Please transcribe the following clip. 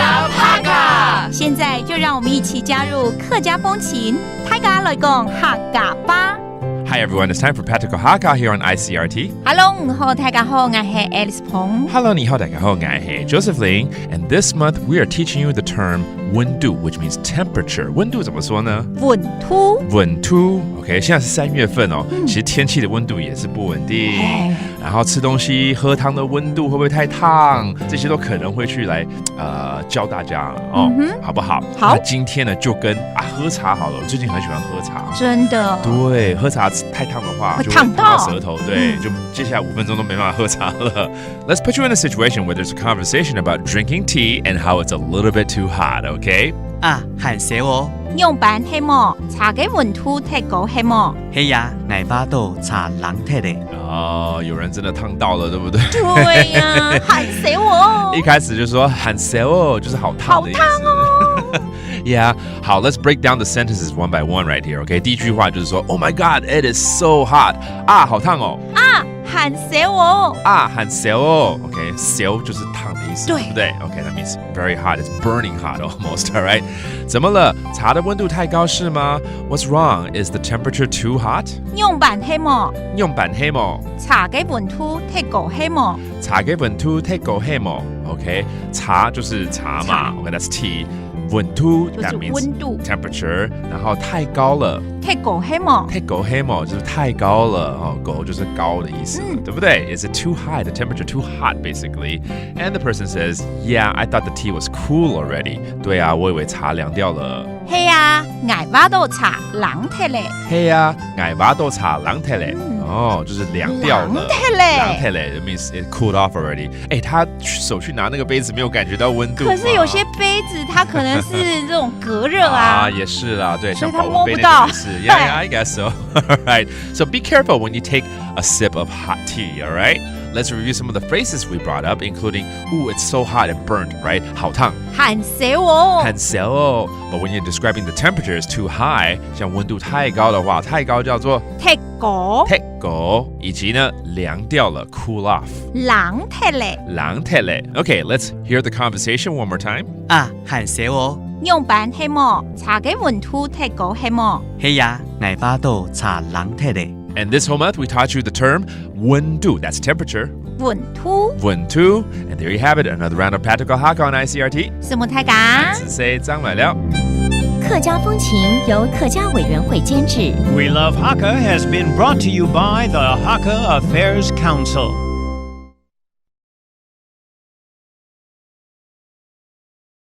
家哈卡。现在就让我们一起加入客家风情，大家来讲客家吧。Hi everyone, it's time for Practical Hakka here on ICRT. Hello， 你好，大家好，我是 Alice Pong. Hello, 你好，大家好，我是 Joseph Ling. And this month we are teaching you the term 温度 which means temperature. 温度怎么说呢？温度。温度 OK， 现在是3月份哦，其实天气的温度也是不稳定。然后吃东西、喝汤的温度会不会太烫？这些都可能会去来教大家哦，好不好？好。那今天呢，就跟喝茶好了。我最近很喜欢喝茶，真的。对，喝茶太烫的话，会烫到舌头。对，就接下来5分钟都没办法喝茶了。Let's put you in a situation where there's a conversation about drinking tea and how it's a little bit too hot. OK？ 喊寫喎。用板黑麼？茶嘅温度太高黑麼？係呀，泥巴度茶冷踢嚟。哦，有人真的烫到了，对不对？对呀，喊死我！一开始就说喊死我，就是好烫的意思。好烫哦Yeah， 好 ，Let's break down the sentences one by one right here. OK， 第一句话就是说 ，Oh my God, it is so hot. 好烫哦。喊死我！喊死我。OK， 死就是烫的意思，对不对 ？OK，that means very hot. It's burning hot almost. All right， 怎么了？茶的温度太高是吗 ？What's wrong? Is the temperature too hot? 用板黑麼？用板黑麼？茶嘅温度太高黑麼？茶嘅温度太高黑麼 ？OK， 茶就是茶嘛。OK，that's tea。温度 that means 温度 temperature， 然后太高了，太高黑麼？太高黑麼就是太高了哦，高就是高的意思，对不对 ？Is it too high? The temperature too hot, basically. And the person says, "Yeah, I thought the tea was cool already." 对啊，我以为茶凉掉了。係啊，捱巴到茶冷踢咧。係啊，捱巴到茶冷踢咧。哦，就是凉掉了。冷踢咧。冷踢咧 ，it means it cooled off already。他手去拿那个杯子，没有感觉到温度。可是有些杯子它可能是这种隔热啊。也是啦，对，所以像保温杯那个也是。Yeah, I guess so. Alright, so be careful when you take a sip of hot tea. Alright, let's review some of the phrases we brought up, including "Ooh, it's so hot and burnt." Right, 好烫。喊死我！喊死我！ But when you're describing the temperature is too high， 像温度太高的话，太高叫做太高。太高，以及呢凉掉了 ，cool off。冷踢咧。冷踢咧。Okay, let's hear the conversation one more time。喊寫喎。用板係麼？茶嘅温度太高係麼？係呀，泥巴度茶冷踢嚟。And this whole month we taught you the term 温度 that's temperature。温度。温度 And there you have it, another round of Practical Hakka on ICRT。什麼大家？是誰張來了？客家風情由客家委員會監製。 We Love Hakka has been brought to you by the Hakka Affairs Council.